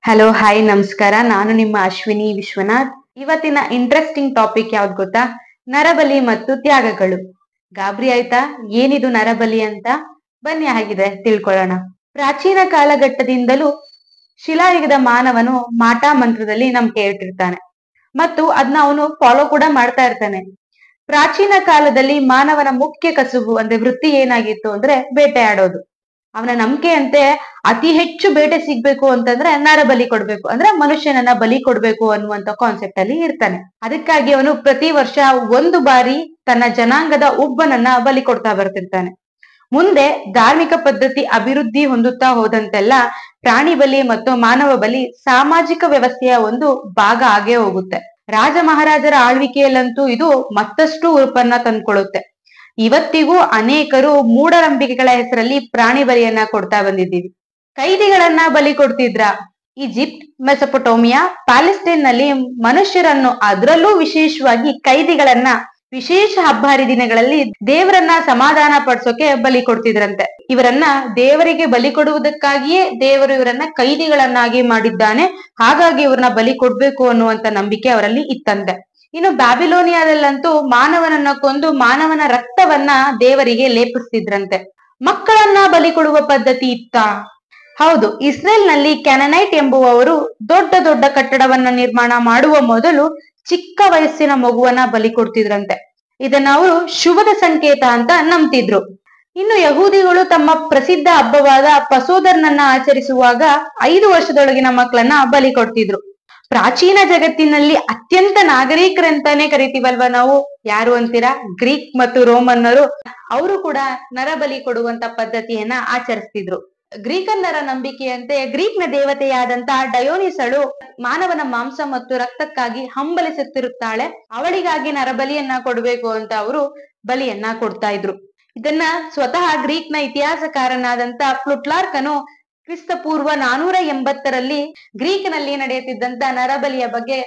Hello hi ನಮಸ್ಕಾರ. ನಾನು ನಿಮ್ಮ ಅಶ್ವಿನಿ ವಿಶ್ವನಾಥ್. ಇವತ್ತಿನ ಇಂಟ್ರೆಸ್ಟಿಂಗ್ ಟಾಪಿಕ್ ಯಾವ್ದು ಗೊತ್ತಾ? ನರಬಲಿ ಮತ್ತು ತ್ಯಾಗಗಳು. ಗಾಬರಿ ಆಯ್ತಾ ಏನಿದು ನರಬಲಿ ಅಂತ? ಬನ್ನಿ ಹಾಗಿದೆ ತಿಳ್ಕೊಳ್ಳೋಣ. ಪ್ರಾಚೀನ ಕಾಲಘಟ್ಟದಿಂದಲೂ ಶಿಲಾಯುಗದ ಮಾನವನು ಮಾಟ ಮಂತ್ರದಲ್ಲಿ ನಂಬಿಕೆ ಇಟ್ಟಿರ್ತಾನೆ ಮತ್ತು ಅದನ್ನ ಅವನು ಫಾಲೋ ಕೂಡ ಮಾಡ್ತಾ ಇರ್ತಾನೆ. ಪ್ರಾಚೀನ ಕಾಲದಲ್ಲಿ ಮಾನವನ ಮುಖ್ಯ ಕಸುಬು ಅಂದ್ರೆ ವೃತ್ತಿ ಏನಾಗಿತ್ತು ಅಂದ್ರೆ ಬೇಟೆಯಾಡೋದು. ಅವನ ನಂಬಿಕೆಯಂತೆ ಅತಿ ಹೆಚ್ಚು ಬೇಟೆ ಸಿಗ್ಬೇಕು ಅಂತಂದ್ರೆ ನರಬಲಿ ಕೊಡ್ಬೇಕು, ಅಂದ್ರೆ ಮನುಷ್ಯನನ್ನ ಬಲಿ ಕೊಡ್ಬೇಕು ಅನ್ನುವಂತ ಕಾನ್ಸೆಪ್ಟ್ ಅಲ್ಲಿ ಇರ್ತಾನೆ. ಅದಕ್ಕಾಗಿ ಅವನು ಪ್ರತಿ ವರ್ಷ ಒಂದು ಬಾರಿ ತನ್ನ ಜನಾಂಗದ ಒಬ್ಬನನ್ನ ಬಲಿ ಕೊಡ್ತಾ ಬರ್ತಿರ್ತಾನೆ. ಮುಂದೆ ಧಾರ್ಮಿಕ ಪದ್ಧತಿ ಅಭಿವೃದ್ಧಿ ಹೊಂದುತ್ತಾ ಹೋದಂತೆಲ್ಲ ಪ್ರಾಣಿ ಬಲಿ ಮತ್ತು ಮಾನವ ಬಲಿ ಸಾಮಾಜಿಕ ವ್ಯವಸ್ಥೆಯ ಒಂದು ಭಾಗ ಆಗೇ ಹೋಗುತ್ತೆ. ರಾಜ ಮಹಾರಾಜರ ಆಳ್ವಿಕೆಯಲ್ಲಂತೂ ಇದು ಮತ್ತಷ್ಟು ಉರುಪನ್ನ ತಂದ್ಕೊಳ್ಳುತ್ತೆ. ಇವತ್ತಿಗೂ ಅನೇಕರು ಮೂಢನಂಬಿಕೆಗಳ ಹೆಸರಲ್ಲಿ ಪ್ರಾಣಿ ಬಲಿಯನ್ನ ಕೊಡ್ತಾ ಬಂದಿದ್ದೀವಿ. ಕೈದಿಗಳನ್ನ ಬಲಿ ಕೊಡ್ತಿದ್ರ? ಈಜಿಪ್ಟ್, ಮೆಸೊಪೊಟೋಮಿಯಾ, ಪ್ಯಾಲೆಸ್ಟೈನ್ ನಲ್ಲಿ ಮನುಷ್ಯರನ್ನು, ಅದರಲ್ಲೂ ವಿಶೇಷವಾಗಿ ಕೈದಿಗಳನ್ನ ವಿಶೇಷ ಹಬ್ಬ ಹರಿದಿನಗಳಲ್ಲಿ ದೇವರನ್ನ ಸಮಾಧಾನ ಪಡಿಸೋಕೆ ಬಲಿ ಕೊಡ್ತಿದ್ರಂತೆ. ಇವರನ್ನ ದೇವರಿಗೆ ಬಲಿ ಕೊಡುವುದಕ್ಕಾಗಿಯೇ ದೇವರು ಇವರನ್ನ ಕೈದಿಗಳನ್ನಾಗಿ ಮಾಡಿದ್ದಾನೆ, ಹಾಗಾಗಿ ಇವ್ರನ್ನ ಬಲಿ ಕೊಡ್ಬೇಕು ಅನ್ನುವಂತ ನಂಬಿಕೆ ಅವರಲ್ಲಿ ಇತ್ತಂತೆ. ಇನ್ನು ಬ್ಯಾಬಿಲೋನಿಯಾದಲ್ಲಂತೂ ಮಾನವನನ್ನ ಕೊಂದು ಮಾನವನ ರಕ್ತವನ್ನ ದೇವರಿಗೆ ಲೇಪಿಸ್ತಿದ್ರಂತೆ. ಮಕ್ಕಳನ್ನ ಬಲಿ ಕೊಡುವ ಪದ್ಧತಿ ಇತ್ತ? ಹೌದು. ಇಸ್ರೇಲ್ ನಲ್ಲಿ ಕ್ಯಾನನೈಟ್ ಎಂಬುವವರು ದೊಡ್ಡ ದೊಡ್ಡ ಕಟ್ಟಡವನ್ನ ನಿರ್ಮಾಣ ಮಾಡುವ ಮೊದಲು ಚಿಕ್ಕ ವಯಸ್ಸಿನ ಮಗುವನ್ನ ಬಲಿ ಕೊಡ್ತಿದ್ರಂತೆ. ಇದನ್ನ ಅವರು ಶುಭದ ಸಂಕೇತ ಅಂತ ನಂಬ್ತಿದ್ರು. ಇನ್ನು ಯಹೂದಿಗಳು ತಮ್ಮ ಪ್ರಸಿದ್ಧ ಹಬ್ಬವಾದ ಪಸೋದರ್ನನ್ನ ಆಚರಿಸುವಾಗ 5 ವರ್ಷದೊಳಗಿನ ಮಕ್ಕಳನ್ನ ಬಲಿ ಕೊಡ್ತಿದ್ರು. ಪ್ರಾಚೀನ ಜಗತ್ತಿನಲ್ಲಿ ಅತ್ಯಂತ ನಾಗರಿಕರಂತಾನೆ ಕರಿತೀವಲ್ವಾ ನಾವು, ಯಾರು ಅಂತೀರಾ? ಗ್ರೀಕ್ ಮತ್ತು ರೋಮನ್ನರು. ಅವರು ಕೂಡ ನರಬಲಿ ಕೊಡುವಂತ ಪದ್ಧತಿಯನ್ನ ಆಚರಿಸ್ತಿದ್ರು. ಗ್ರೀಕನ್ನರ ನಂಬಿಕೆಯಂತೆ ಗ್ರೀಕ್ನ ದೇವತೆಯಾದಂತ ಡಯೋನಿಸಳು ಮಾನವನ ಮಾಂಸ ಮತ್ತು ರಕ್ತಕ್ಕಾಗಿ ಹಂಬಲಿಸುತ್ತಿರುತ್ತಾಳೆ. ಅವಳಿಗಾಗಿ ನರಬಲಿಯನ್ನ ಕೊಡ್ಬೇಕು ಅಂತ ಅವರು ಬಲಿಯನ್ನ ಕೊಡ್ತಾ ಇದ್ರು. ಇದನ್ನ ಸ್ವತಃ ಗ್ರೀಕ್ನ ಇತಿಹಾಸಕಾರನಾದಂತ ಪ್ಲುಟಾರ್ಕನು ಕ್ರಿಸ್ತಪೂರ್ವ 480ರಲ್ಲಿ ಗ್ರೀಕ್ನಲ್ಲಿ ನಡೆಯುತ್ತಿದ್ದಂತ ನರಬಲಿಯ ಬಗ್ಗೆ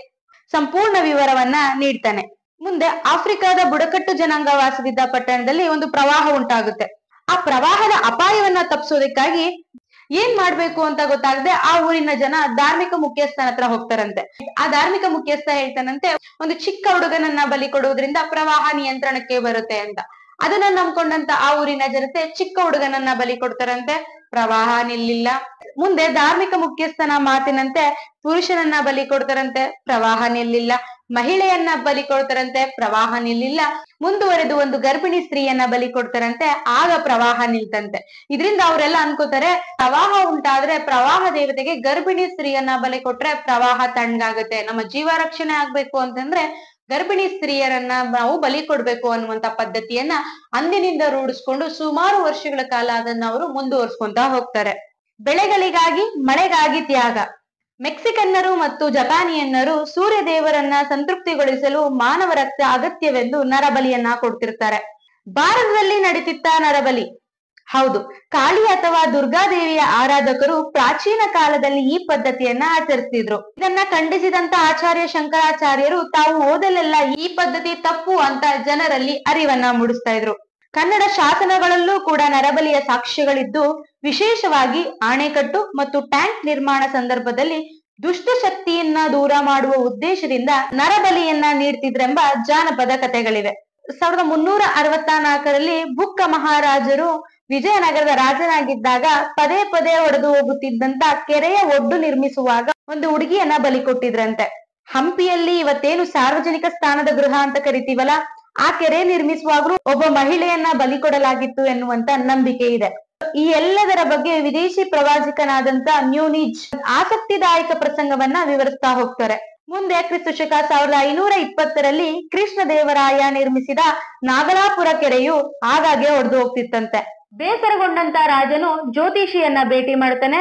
ಸಂಪೂರ್ಣ ವಿವರವನ್ನ ನೀಡ್ತಾನೆ. ಮುಂದೆ ಆಫ್ರಿಕಾದ ಬುಡಕಟ್ಟು ಜನಾಂಗ ವಾಸವಿದ್ದ ಪಟ್ಟಣದಲ್ಲಿ ಒಂದು ಪ್ರವಾಹ ಉಂಟಾಗುತ್ತೆ. ಆ ಪ್ರವಾಹದ ಅಪಾಯವನ್ನ ತಪ್ಪಿಸೋದಕ್ಕಾಗಿ ಏನ್ ಮಾಡ್ಬೇಕು ಅಂತ ಗೊತ್ತಾಗದೆ ಆ ಊರಿನ ಜನ ಧಾರ್ಮಿಕ ಮುಖ್ಯಸ್ಥನ ಹತ್ರ ಹೋಗ್ತಾರಂತೆ. ಆ ಧಾರ್ಮಿಕ ಮುಖ್ಯಸ್ಥ ಹೇಳ್ತಾನಂತೆ, ಒಂದು ಚಿಕ್ಕ ಹುಡುಗನನ್ನ ಬಲಿ ಕೊಡುವುದರಿಂದ ಪ್ರವಾಹ ನಿಯಂತ್ರಣಕ್ಕೆ ಬರುತ್ತೆ ಅಂತ. ಅದನ್ನ ನಂಬ್ಕೊಂಡಂತ ಆ ಊರಿನ ಜನತೆ ಚಿಕ್ಕ ಹುಡುಗನನ್ನ ಬಲಿ ಕೊಡ್ತಾರಂತೆ. ಪ್ರವಾಹ ನಿಲ್ಲಿಲ್ಲ. ಮುಂದೆ ಧಾರ್ಮಿಕ ಮುಖ್ಯಸ್ಥನ ಮಾತಿನಂತೆ ಪುರುಷನನ್ನ ಬಲಿ ಕೊಡ್ತಾರಂತೆ. ಪ್ರವಾಹ ನಿಲ್ಲಿಲ್ಲ. ಮಹಿಳೆಯನ್ನ ಬಲಿ ಕೊಡ್ತಾರಂತೆ. ಪ್ರವಾಹ ನಿಲ್ಲಿಲ್ಲ. ಮುಂದುವರೆದು ಒಂದು ಗರ್ಭಿಣಿ ಸ್ತ್ರೀಯನ್ನ ಬಲಿ ಕೊಡ್ತಾರಂತೆ. ಆಗ ಪ್ರವಾಹ ನಿಲ್ತಂತೆ. ಇದರಿಂದ ಅವರೆಲ್ಲ ಅನ್ಕೋತಾರೆ, ಪ್ರವಾಹ ಉಂಟಾದ್ರೆ ಪ್ರವಾಹ ದೇವತೆಗೆ ಗರ್ಭಿಣಿ ಸ್ತ್ರೀಯನ್ನ ಬಲಿ ಕೊಟ್ರೆ ಪ್ರವಾಹ ತಣ್ಣಗಾಗುತ್ತೆ, ನಮ್ಮ ಜೀವ ರಕ್ಷಣೆ ಆಗ್ಬೇಕು ಅಂತಂದ್ರೆ ಗರ್ಭಿಣಿ ಸ್ತ್ರೀಯರನ್ನ ನಾವು ಬಲಿ ಕೊಡ್ಬೇಕು ಅನ್ನುವಂತ ಪದ್ಧತಿಯನ್ನ ಅಂದಿನಿಂದ ರೂಢಿಸ್ಕೊಂಡು ಸುಮಾರು ವರ್ಷಗಳ ಕಾಲ ಅದನ್ನ ಅವರು ಮುಂದುವರ್ಸ್ಕೊಂತ ಹೋಗ್ತಾರೆ. ಬೆಳೆಗಳಿಗಾಗಿ, ಮಳೆಗಾಗಿ ತ್ಯಾಗ. ಮೆಕ್ಸಿಕನ್ನರು ಮತ್ತು ಜಪಾನಿಯನ್ನರು ಸೂರ್ಯ ದೇವರನ್ನ ಸಂತೃಪ್ತಿಗೊಳಿಸಲು ಮಾನವ ರಕ್ತ ಅಗತ್ಯವೆಂದು ನರಬಲಿಯನ್ನ ಕೊಡ್ತಿರ್ತಾರೆ. ಭಾರತದಲ್ಲಿ ನಡೀತಿತ್ತ ನರಬಲಿ? ಹೌದು. ಕಾಳಿ ಅಥವಾ ದುರ್ಗಾದೇವಿಯ ಆರಾಧಕರು ಪ್ರಾಚೀನ ಕಾಲದಲ್ಲಿ ಈ ಪದ್ಧತಿಯನ್ನ ಆಚರಿಸ್ತಿದ್ರು. ಇದನ್ನ ಖಂಡಿಸಿದಂತ ಆಚಾರ್ಯ ಶಂಕರಾಚಾರ್ಯರು ತಾವು ಓದಲೆಲ್ಲ ಈ ಪದ್ಧತಿ ತಪ್ಪು ಅಂತ ಜನರಲ್ಲಿ ಅರಿವನ್ನ ಮೂಡಿಸ್ತಾ ಇದ್ರು. ಕನ್ನಡ ಶಾಸನಗಳಲ್ಲೂ ಕೂಡ ನರಬಲಿಯ ಸಾಕ್ಷ್ಯಗಳಿದ್ದು, ವಿಶೇಷವಾಗಿ ಆಣೆಕಟ್ಟು ಮತ್ತು ಟ್ಯಾಂಕ್ ನಿರ್ಮಾಣ ಸಂದರ್ಭದಲ್ಲಿ ದುಷ್ಟ ಶಕ್ತಿಯನ್ನ ದೂರ ಮಾಡುವ ಉದ್ದೇಶದಿಂದ ನರಬಲಿಯನ್ನ ನೀಡ್ತಿದ್ರೆಂಬ ಜಾನಪದ ಕಥೆಗಳಿವೆ. 1364ರಲ್ಲಿ ಬುಕ್ಕ ಮಹಾರಾಜರು ವಿಜಯನಗರದ ರಾಜನಾಗಿದ್ದಾಗ ಪದೇ ಪದೇ ಒಡೆದು ಹೋಗುತ್ತಿದ್ದಂತ ಕೆರೆಯ ಒಡ್ಡು ನಿರ್ಮಿಸುವಾಗ ಒಂದು ಹುಡುಗಿಯನ್ನ ಬಲಿ ಕೊಟ್ಟಿದ್ರಂತೆ. ಹಂಪಿಯಲ್ಲಿ ಇವತ್ತೇನು ಸಾರ್ವಜನಿಕ ಸ್ಥಾನದ ಗೃಹ ಅಂತ ಕರಿತೀವಲ್ಲ, ಆ ಕೆರೆ ನಿರ್ಮಿಸುವಾಗ್ಲೂ ಒಬ್ಬ ಮಹಿಳೆಯನ್ನ ಬಲಿ ಕೊಡಲಾಗಿತ್ತು ಎನ್ನುವಂತ ನಂಬಿಕೆ ಇದೆ. ಈ ಎಲ್ಲದರ ಬಗ್ಗೆ ವಿದೇಶಿ ಪ್ರವಾಸಿಕನಾದಂತ ಮ್ಯೂನಿಜ್ ಆಸಕ್ತಿದಾಯಕ ಪ್ರಸಂಗವನ್ನ ವಿವರಿಸ್ತಾ ಹೋಗ್ತಾರೆ. ಮುಂದೆ ಕ್ರಿಸ್ತ ಶಕ 1520ರಲ್ಲಿ ಕೃಷ್ಣ ದೇವರಾಯ ನಿರ್ಮಿಸಿದ ನಾಗಲಾಪುರ ಕೆರೆಯು ಆಗಾಗ್ಗೆ ಒಡೆದು ಹೋಗ್ತಿತ್ತಂತೆ. ಬೇಸರಗೊಂಡಂತ ರಾಜನು ಜ್ಯೋತಿಷಿಯನ್ನ ಭೇಟಿ ಮಾಡ್ತಾನೆ.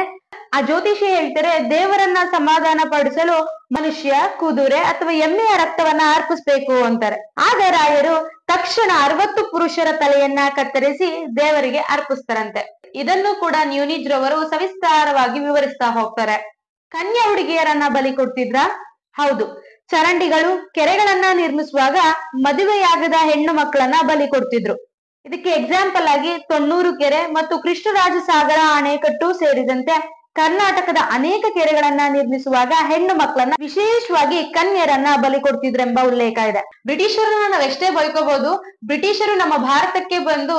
ಆ ಜ್ಯೋತಿಷಿ ಹೇಳ್ತಾರೆ, ದೇವರನ್ನ ಸಮಾಧಾನ ಪಡಿಸಲು ಮನುಷ್ಯ, ಕುದುರೆ ಅಥವಾ ಎಮ್ಮೆಯ ರಕ್ತವನ್ನ ಅರ್ಪಿಸ್ಬೇಕು ಅಂತಾರೆ. ಆಗ ರಾಯರು ತಕ್ಷಣ 60 ಪುರುಷರ ತಲೆಯನ್ನ ಕತ್ತರಿಸಿ ದೇವರಿಗೆ ಅರ್ಪಿಸ್ತಾರಂತೆ. ಇದನ್ನು ಕೂಡ ನ್ಯೂನಿಜ್ ರವರು ಸವಿಸ್ತಾರವಾಗಿ ವಿವರಿಸ್ತಾ ಹೋಗ್ತಾರೆ. ಕನ್ಯಾ ಹುಡುಗಿಯರನ್ನ ಬಲಿ ಕೊಡ್ತಿದ್ರ? ಹೌದು. ಚರಂಡಿಗಳು, ಕೆರೆಗಳನ್ನ ನಿರ್ಮಿಸುವಾಗ ಮದುವೆಯಾಗದ ಹೆಣ್ಣು ಮಕ್ಕಳನ್ನ ಬಲಿ ಕೊಡ್ತಿದ್ರು. ಇದಕ್ಕೆ ಎಕ್ಸಾಂಪಲ್ ಆಗಿ ತೊಣ್ಣೂರು ಕೆರೆ ಮತ್ತು ಕೃಷ್ಣರಾಜ ಸಾಗರ ಅಣೆಕಟ್ಟು ಸೇರಿದಂತೆ ಕರ್ನಾಟಕದ ಅನೇಕ ಕೆರೆಗಳನ್ನ ನಿರ್ಮಿಸುವಾಗ ಹೆಣ್ಣು ಮಕ್ಕಳನ್ನ ವಿಶೇಷವಾಗಿ ಕನ್ಯರನ್ನ ಬಲಿ ಕೊಡ್ತಿದ್ರೆಂಬ ಉಲ್ಲೇಖ ಇದೆ. ಬ್ರಿಟಿಷರನ್ನ ನಾವ್ ಎಷ್ಟೇ ಬೈಕೋಬಹುದು, ಬ್ರಿಟಿಷರು ನಮ್ಮ ಭಾರತಕ್ಕೆ ಬಂದು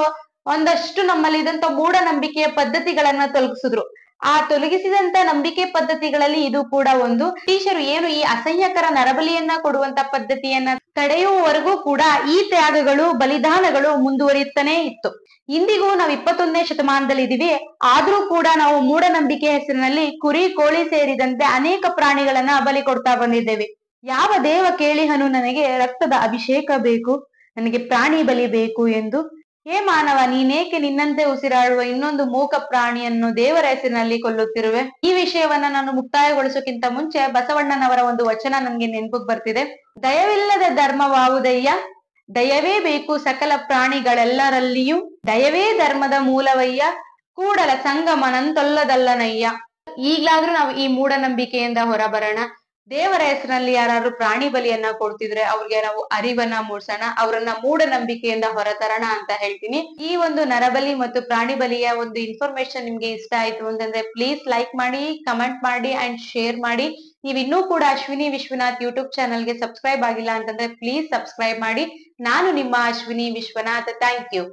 ಒಂದಷ್ಟು ನಮ್ಮಲ್ಲಿ ಇದಂತ ಮೂಢನಂಬಿಕೆಯ ಪದ್ಧತಿಗಳನ್ನ ತೊಲಗಿಸಿದ್ರು. ಆ ತೊಲಗಿಸಿದಂತ ನಂಬಿಕೆ ಪದ್ಧತಿಗಳಲ್ಲಿ ಇದು ಕೂಡ ಒಂದು. ಬ್ರಿಟಿಷರು ಏನು ಈ ಅಸಹ್ಯಕರ ನರಬಲಿಯನ್ನ ಕೊಡುವಂತ ಪದ್ಧತಿಯನ್ನ ತಡೆಯುವವರೆಗೂ ಕೂಡ ಈ ತ್ಯಾಗಗಳು, ಬಲಿದಾನಗಳು ಮುಂದುವರಿಯುತ್ತಾನೆ ಇತ್ತು. ಇಂದಿಗೂ ನಾವು 21ನೇ ಶತಮಾನದಲ್ಲಿ ಇದೀವಿ. ಆದ್ರೂ ಕೂಡ ನಾವು ಮೂಢನಂಬಿಕೆ ಹೆಸರಿನಲ್ಲಿ ಕುರಿ, ಕೋಳಿ ಸೇರಿದಂತೆ ಅನೇಕ ಪ್ರಾಣಿಗಳನ್ನ ಬಲಿ ಕೊಡ್ತಾ ಬಂದಿದ್ದೇವೆ. ಯಾವ ದೇವ ಕೇಳಿಹನು ನನಗೆ ರಕ್ತದ ಅಭಿಷೇಕ ಬೇಕು, ನನಗೆ ಪ್ರಾಣಿ ಬಲಿ ಬೇಕು ಎಂದು? ಹೇ ಮಾನವ, ನೀನೇಕೆ ನಿನ್ನಂತೆ ಉಸಿರಾಡುವ ಇನ್ನೊಂದು ಮೂಕ ಪ್ರಾಣಿಯನ್ನು ದೇವರ ಹೆಸರಿನಲ್ಲಿ ಕೊಲ್ಲುತ್ತಿರುವೆ? ಈ ವಿಷಯವನ್ನ ನಾನು ಮುಕ್ತಾಯಗೊಳಿಸೋಕ್ಕಿಂತ ಮುಂಚೆ ಬಸವಣ್ಣನವರ ಒಂದು ವಚನ ನನ್ಗೆ ನೆನಪಿಗೆ ಬರ್ತಿದೆ. ದಯವಿಲ್ಲದ ಧರ್ಮವಾವುದಯ್ಯ, ದಯವೇ ಬೇಕು ಸಕಲ ಪ್ರಾಣಿಗಳೆಲ್ಲರಲ್ಲಿಯೂ, ದಯವೇ ಧರ್ಮದ ಮೂಲವಯ್ಯ, ಕೂಡಲ ಸಂಗಮನಂತೊಲ್ಲದಲ್ಲನಯ್ಯ. ಈಗ್ಲಾದ್ರೂ ನಾವು ಈ ಮೂಢನಂಬಿಕೆಯಿಂದ ಹೊರಬರೋಣ. ದೇವರ ಹೆಸರಿನಲ್ಲಿ ಯಾರು ಪ್ರಾಣಿ ಬಲಿಯನ್ನ ಕೊಡ್ತಿದ್ರೆ ಅವ್ರಿಗೆ ನಾವು ಅರಿವನ್ನ ಮೂಡ್ಸೋಣ, ಅವರನ್ನ ಮೂಢನಂಬಿಕೆಯಿಂದ ಹೊರತರೋಣ ಅಂತ ಹೇಳ್ತೀನಿ. ಈ ಒಂದು ನರಬಲಿ ಮತ್ತು ಪ್ರಾಣಿ ಬಲಿಯ ಒಂದು ಇನ್ಫಾರ್ಮೇಶನ್ ನಿಮ್ಗೆ ಇಷ್ಟ ಆಯ್ತು ಅಂತಂದ್ರೆ ಪ್ಲೀಸ್ ಲೈಕ್ ಮಾಡಿ, ಕಮೆಂಟ್ ಮಾಡಿ ಅಂಡ್ ಶೇರ್ ಮಾಡಿ. ನೀವ್ ಇನ್ನೂ ಕೂಡ ಅಶ್ವಿನಿ ವಿಶ್ವನಾಥ್ ಯೂಟ್ಯೂಬ್ ಚಾನಲ್ಗೆ ಸಬ್ಸ್ಕ್ರೈಬ್ ಆಗಿಲ್ಲ ಅಂತಂದ್ರೆ ಪ್ಲೀಸ್ ಸಬ್ಸ್ಕ್ರೈಬ್ ಮಾಡಿ. ನಾನು ನಿಮ್ಮ ಅಶ್ವಿನಿ ವಿಶ್ವನಾಥ್. Thank you.